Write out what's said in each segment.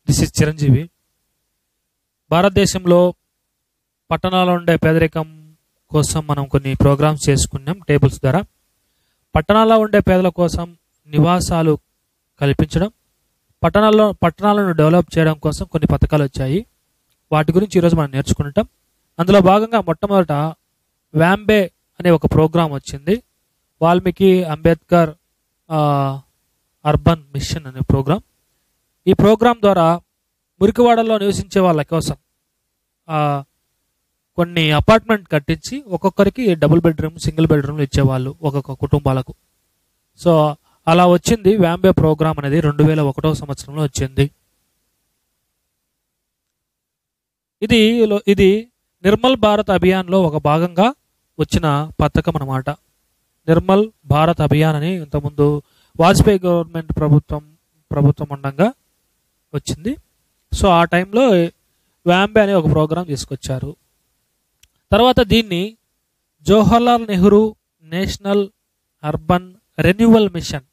This is Chiranjeevi. భారతదేశంలో పట్టణాల్లో ఉండే పేదరికం కోసం మనం కొన్ని ప్రోగ్రామ్స్ చేసుకున్నాం టేబుల్స్ ద్వారా. పట్టణాల్లో ఉండే పేదల కోసం నివాసాలు కల్పించడం, పట్టణాలను డెవలప్ చేయడం కోసం కొన్ని పథకాలు వచ్చాయి. వాటి గురించి ఈరోజు మనం నేర్చుకుంటాం. అందులో భాగంగా మొట్టమొదట వ్యాంబే అనే ఒక ప్రోగ్రాం వచ్చింది. వాల్మీకి అంబేద్కర్ అర్బన్ మిషన్ అనే ప్రోగ్రాం. ఈ ప్రోగ్రాం ద్వారా మురికివాడల్లో నివసించే వాళ్ళ కోసం కొన్ని అపార్ట్మెంట్ కట్టించి ఒక్కొక్కరికి డబుల్ బెడ్రూమ్, సింగిల్ బెడ్రూమ్లు ఇచ్చేవాళ్ళు ఒక్కొక్క కుటుంబాలకు. సో అలా వచ్చింది వ్యాంబే ప్రోగ్రాం అనేది 2001వ సంవత్సరంలో వచ్చింది. ఇది నిర్మల్ భారత్ అభియాన్లో ఒక భాగంగా వచ్చిన పథకం అన్నమాట. నిర్మల్ భారత్ అభియాన్ అని ఇంతకుముందు వాజ్పేయి గవర్నమెంట్ ప్రభుత్వం ఉండగా వచ్చింది. సో ఆ టైంలో వ్యాంబే అనే ఒక ప్రోగ్రాం తీసుకొచ్చారు. తర్వాత దీన్ని Jawaharlal Nehru national urban renewal mission,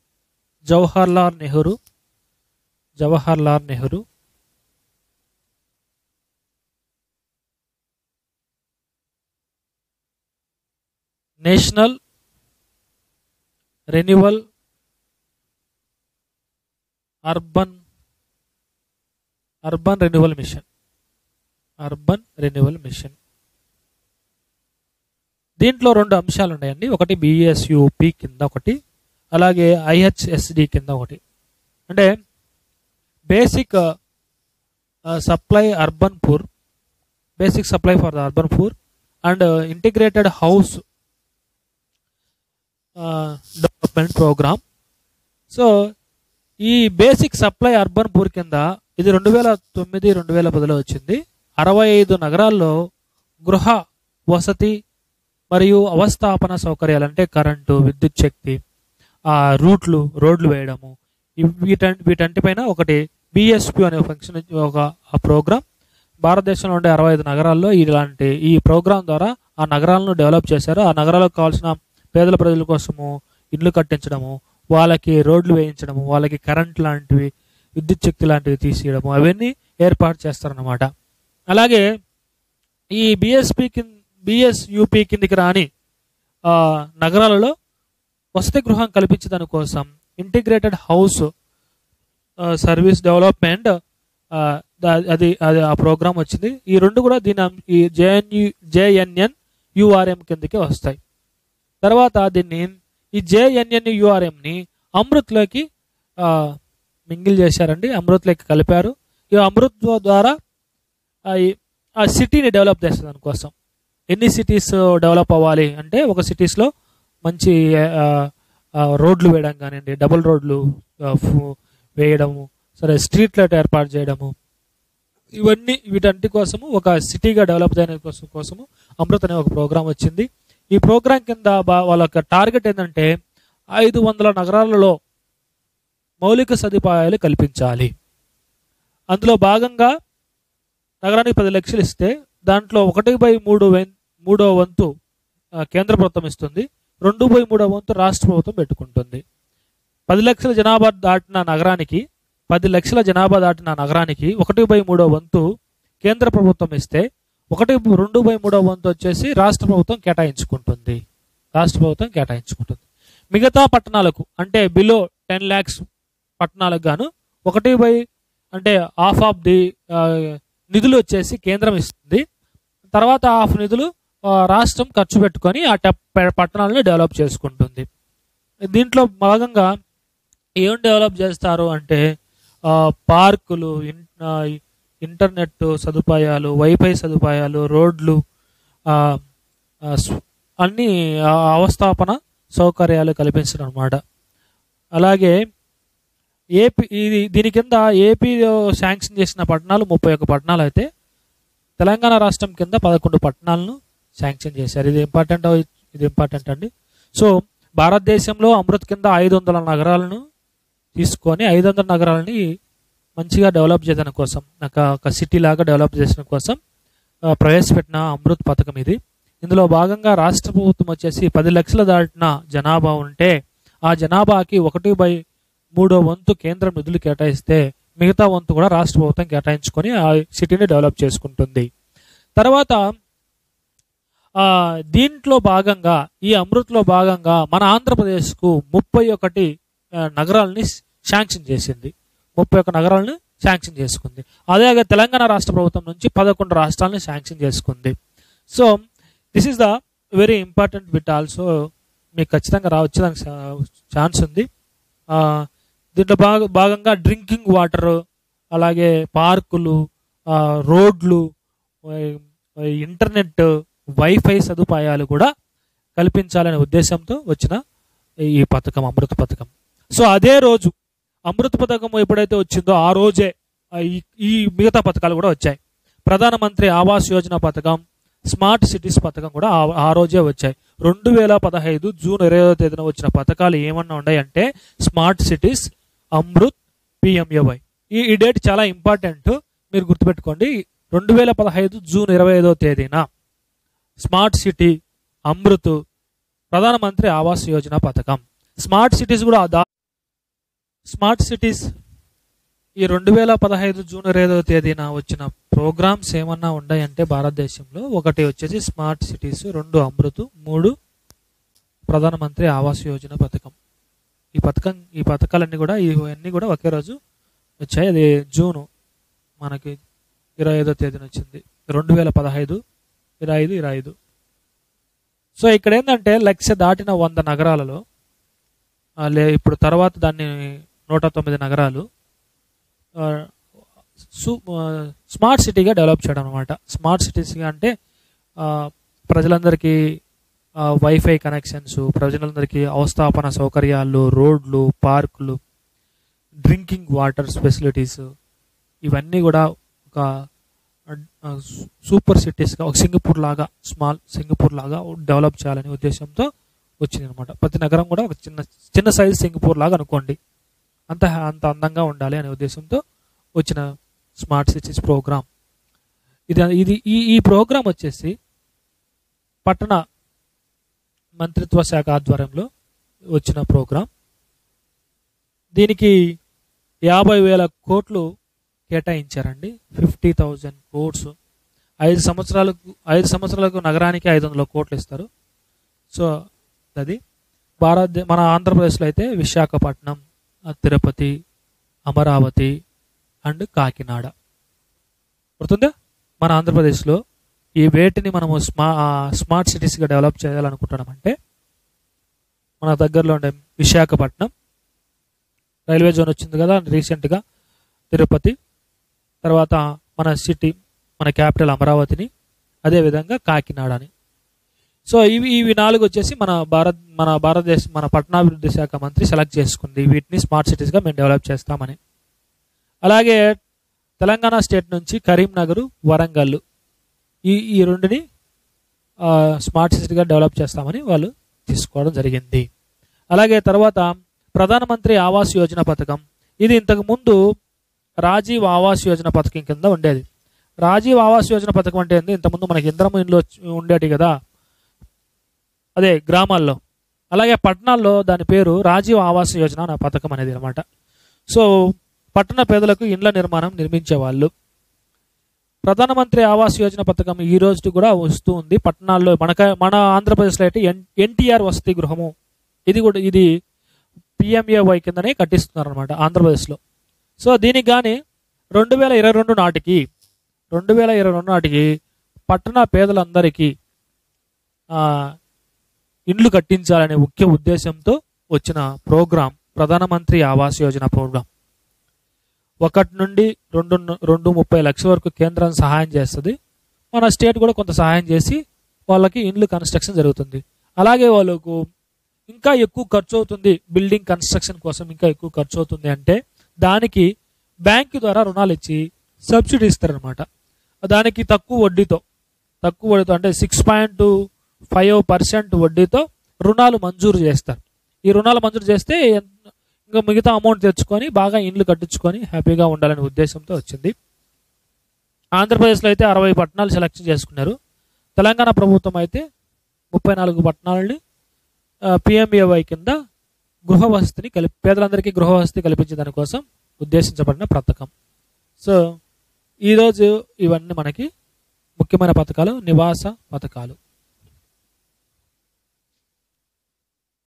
Jawaharlal Nehru national renewal urban renewal mission. దీంట్లో 2 అంశాలు ఉన్నాయండి. ఒకటి బిఎస్యుపి కింద ఒకటి, అలాగే ఐహెచ్ఎస్డి కింద ఒకటి. అంటే basic supply for the urban poor and integrated house development programme. So ఈ బేసిక్ సప్లై అర్బన్ పూర్ కింద ఇది 2009-2010లో వచ్చింది. 65 నగరాల్లో గృహ వసతి మరియు అవస్థాపన సౌకర్యాలు అంటే కరెంటు, విద్యుత్ శక్తి, రోడ్లు వేయడము, వీటంటిపైన ఒకటి బిఎస్పి అనే ఫంక్షన్, ఒక ప్రోగ్రామ్. భారతదేశంలో ఉండే 65 నగరాల్లో ఈ ప్రోగ్రాం ద్వారా ఆ నగరాలను డెవలప్ చేశారు. ఆ నగరాలకు కావాల్సిన పేదల ప్రజల కోసము ఇండ్లు కట్టించడము, వాళ్ళకి రోడ్లు వేయించడము, వాళ్ళకి కరెంట్ లాంటివి, విద్యుత్ శక్తి లాంటివి తీసేయడము, అవన్నీ ఏర్పాటు చేస్తారన్నమాట. అలాగే ఈ బిఎస్యుపి కిందికి రాని నగరాలలో వసతి గృహం కల్పించడాని కోసం ఇంటిగ్రేటెడ్ హౌస్ సర్వీస్ డెవలప్మెంట్ అది ఆ ప్రోగ్రాం వచ్చింది. ఈ 2 కూడా ఈ JNNURM కిందకి వస్తాయి. తర్వాత దీన్ని ఈ JNNURMని అమృత్లోకి మింగిల్ చేశారండి, అమృత్లోకి కలిపారు. ఈ అమృత్ ద్వారా ఆ సిటీని డెవలప్ చేస్తారు. దానికోసం ఎన్ని సిటీస్ డెవలప్ అవ్వాలి అంటే, ఒక సిటీస్లో మంచి రోడ్లు వేయడం కానివ్వండి, డబుల్ రోడ్లు వేయడము, సరే స్ట్రీట్ లైట్ ఏర్పాటు చేయడము, వీటంటి కోసము ఒక సిటీగా డెవలప్ చేయడం కోసము అమృత్ అనే ఒక ప్రోగ్రాం వచ్చింది. ఈ ప్రోగ్రాం కింద వాళ్ళ టార్గెట్ ఏంటంటే 500 నగరాలలో మౌలిక సదుపాయాలు కల్పించాలి. అందులో భాగంగా నగరానికి 10 లక్షలు ఇస్తే దాంట్లో 1/3 వంతు కేంద్ర ప్రభుత్వం ఇస్తుంది, 2/3 వంతు రాష్ట్ర ప్రభుత్వం పెట్టుకుంటుంది. 10 లక్షల జనాభా దాటిన నగరానికి 1/3 వంతు కేంద్ర ప్రభుత్వం ఇస్తే 2/3 వంతు వచ్చేసి రాష్ట్ర ప్రభుత్వం కేటాయించుకుంటుంది. మిగతా పట్టణాలకు అంటే బిలో 10 lakhs పట్టణాలకు గాను అంటే హాఫ్ ఆఫ్ ది నిధులు వచ్చేసి కేంద్రం ఇస్తుంది. తర్వాత హాఫ్ నిధులు రాష్ట్రం ఖర్చు పెట్టుకొని ఆ పట్టణాలను డెవలప్ చేసుకుంటుంది. దీంట్లో భాగంగా ఏం డెవలప్ చేస్తారు అంటే పార్కులు, ఇంటర్నెట్ సదుపాయాలు, వైఫై సదుపాయాలు, రోడ్లు, అన్ని అవస్థాపన సౌకర్యాలు కల్పించడం అన్నమాట. అలాగే దీని కింద ఏపీలో శాంక్షన్ చేసిన పట్టణాలు 31 పట్టణాలు అయితే తెలంగాణ రాష్ట్రం కింద 11 పట్టణాలను శాంక్షన్ చేశారు. ఇది ఇంపార్టెంట్ అండి. సో భారతదేశంలో అమృత్ కింద 500 నగరాలను తీసుకొని 500 నగరాలని మంచిగా డెవలప్ చేయడం కోసం, ఒక సిటీ లాగా డెవలప్ చేసిన కోసం ప్రవేశపెట్టిన అమృత్ పథకం ఇది. ఇందులో భాగంగా రాష్ట్ర ప్రభుత్వం వచ్చేసి 10 లక్షల దాటిన జనాభా ఉంటే ఆ జనాభాకి 1/3 వంతు కేంద్రం నిధులు కేటాయిస్తే మిగతా వంతు కూడా రాష్ట్ర ప్రభుత్వం కేటాయించుకొని ఆ సిటీని డెవలప్ చేసుకుంటుంది. తర్వాత దీంట్లో భాగంగా ఈ అమృత్లో భాగంగా మన ఆంధ్రప్రదేశ్కు 31 నగరాలని శాంక్షన్ చేసింది. 31 నగరాలను శాంక్షన్ చేసుకుంది. అదే తెలంగాణ రాష్ట్ర ప్రభుత్వం నుంచి 11 రాష్ట్రాలను శాంక్షన్ చేసుకుంది. So this is the very important bit also. మీకు ఖచ్చితంగా వచ్చేదానికి ఛాన్స్ ఉంది. దీంట్లో భాగంగా డ్రింకింగ్ వాటర్, అలాగే పార్కులు, రోడ్లు, ఇంటర్నెట్, వైఫై సదుపాయాలు కూడా కల్పించాలనే ఉద్దేశంతో వచ్చిన ఈ పథకం అమృత్ పథకం. సో అదే రోజు అమృత్ పథకం ఎప్పుడైతే వచ్చిందో ఆ రోజే ఈ మిగతా పథకాలు కూడా వచ్చాయి. ప్రధానమంత్రి ఆవాస్ యోజన పథకం, స్మార్ట్ సిటీస్ పథకం కూడా ఆ రోజే వచ్చాయి. 2015 జూన్ 20వ తేదీన వచ్చిన పథకాలు ఏమన్నా ఉన్నాయంటే స్మార్ట్ సిటీస్, అమృత్, పిఎంఏవై. ఈ డేట్ చాలా ఇంపార్టెంట్, మీరు గుర్తుపెట్టుకోండి. 2015 జూన్ 25వ తేదీన స్మార్ట్ సిటీ, అమృత్, ప్రధానమంత్రి ఆవాస్ యోజన పథకం. స్మార్ట్ సిటీస్ కూడా స్మార్ట్ సిటీస్ ఈ 2015 జూన్ 25వ తేదీన వచ్చిన ప్రోగ్రామ్స్ ఏమన్నా ఉన్నాయంటే భారతదేశంలో 1 వచ్చేసి స్మార్ట్ సిటీస్, 2 అమృత్, 3 ప్రధానమంత్రి ఆవాస్ యోజన పథకం. ఈ పథకాలన్నీ కూడా ఇవన్నీ కూడా ఒకే రోజు వచ్చాయి. అది జూన్ మనకి 25వ తేదీన వచ్చింది. 2015 25. సో ఇక్కడ ఏంటంటే లక్ష దాటిన 100 నగరాలలో ఇప్పుడు తర్వాత దాన్ని 109 నగరాలు స్మార్ట్ సిటీగా డెవలప్ చేయడం అనమాట. స్మార్ట్ సిటీస్గా అంటే ప్రజలందరికీ వైఫై కనెక్షన్స్, ప్రజలందరికీ అవస్థాపన సౌకర్యాలు, రోడ్లు, పార్కులు, డ్రింకింగ్ వాటర్ ఫెసిలిటీస్, ఇవన్నీ కూడా ఒక సూపర్ సిటీస్గా, ఒక సింగపూర్ లాగా, స్మాల్ సింగపూర్ లాగా డెవలప్ చేయాలనే ఉద్దేశంతో వచ్చింది అనమాట. ప్రతి నగరం కూడా ఒక చిన్న సైజ్ సింగపూర్ లాగా అనుకోండి, అంత అందంగా ఉండాలి అనే ఉద్దేశంతో వచ్చిన స్మార్ట్ సిటీస్ ప్రోగ్రామ్ ఇది. ఈ ప్రోగ్రామ్ వచ్చేసి పట్టణ మంత్రిత్వ శాఖ ఆధ్వర్యంలో వచ్చిన ప్రోగ్రామ్. దీనికి 50,000 కోట్లు కేటాయించారండి. 50,000 crores. 5 సంవత్సరాలకు నగరానికి 500 కోట్లు ఇస్తారు. సో అది మన ఆంధ్రప్రదేశ్లో అయితే విశాఖపట్నం, తిరుపతి, అమరావతి అండ్ కాకినాడ. గుర్తుందా? మన ఆంధ్రప్రదేశ్లో ఈ వేటిని మనము స్మార్ట్ సిటీస్గా డెవలప్ చేయాలనుకుంటున్నామంటే మన దగ్గరలో ఉండే విశాఖపట్నం, రైల్వే జోన్ వచ్చింది కదా రీసెంట్గా, తిరుపతి, తర్వాత మన సిటీ, మన క్యాపిటల్ అమరావతిని, అదేవిధంగా కాకినాడని. సో ఇవి 4 వచ్చేసి మన భారతదేశం, మన పట్టణాభివృద్ధి శాఖ మంత్రి సెలెక్ట్ చేసుకుంది. వీటిని స్మార్ట్ సిటీస్గా మేము డెవలప్ చేస్తామని. అలాగే తెలంగాణ స్టేట్ నుంచి కరీంనగర్, వరంగల్ ఈ 2ని స్మార్ట్ సిటీగా డెవలప్ చేస్తామని వాళ్ళు తీసుకోవడం జరిగింది. అలాగే తర్వాత ప్రధానమంత్రి ఆవాస్ యోజన పథకం. ఇది ఇంతకు ముందు రాజీవ్ ఆవాస్ యోజన పథకం కింద ఉండేది. రాజీవ్ ఆవాస్ యోజన పథకం అంటే ఏంది? ఇంతకుముందు మనకి ఇంద్రమ ఇండ్లు ఉండేటి కదా, అదే గ్రామాల్లో. అలాగే పట్టణాల్లో దాని పేరు రాజీవ్ ఆవాస్ యోజన అనే పథకం అనేది అనమాట. సో పట్టణ పేదలకు ఇండ్ల నిర్మాణం నిర్మించేవాళ్ళు. ప్రధానమంత్రి ఆవాస్ యోజన పథకం ఈ రోజు కూడా వస్తూ ఉంది పట్టణాల్లో. మన ఆంధ్రప్రదేశ్లో అయితే ఎన్టీఆర్ వసతి గృహము, ఇది పిఎంఏవై కిందనే కట్టిస్తున్నారు అనమాట ఆంధ్రప్రదేశ్లో. సో దీనికి కానీ 2022 నాటికి పట్టణ పేదలందరికీ ఇండ్లు కట్టించాలనే ముఖ్య ఉద్దేశంతో వచ్చిన ప్రోగ్రాం ప్రధానమంత్రి ఆవాస్ యోజన ప్రోగ్రాం. 1 నుండి 230 లక్షల వరకు కేంద్రం సహాయం చేస్తుంది. మన స్టేట్ కూడా కొంత సహాయం చేసి వాళ్ళకి ఇండ్లు కన్స్ట్రక్షన్ జరుగుతుంది. అలాగే వాళ్ళకు ఇంకా ఎక్కువ ఖర్చు అవుతుంది, బిల్డింగ్ కన్స్ట్రక్షన్ కోసం ఇంకా ఎక్కువ ఖర్చు అవుతుంది అంటే దానికి బ్యాంకు ద్వారా రుణాలు ఇచ్చి సబ్సిడీ ఇస్తారనమాట. దానికి తక్కువ వడ్డీతో అంటే 6.5% వడ్డీతో రుణాలు మంజూరు చేస్తారు. ఈ రుణాలు మంజూరు చేస్తే ఇంకా మిగతా అమౌంట్ తెచ్చుకొని బాగా ఇండ్లు కట్టించుకొని హ్యాపీగా ఉండాలనే ఉద్దేశంతో వచ్చింది. ఆంధ్రప్రదేశ్లో అయితే 60 పట్టణాలు సెలెక్ట్ చేసుకున్నారు. తెలంగాణ ప్రభుత్వం అయితే 34 పట్టణాలని పిఎంఏవై కింద పేదలందరికీ గృహవసతి కల్పించే దానికోసం ఉద్దేశించబడిన పథకం. సో ఈరోజు ఇవన్నీ మనకి ముఖ్యమైన పథకాలు, నివాస పథకాలు.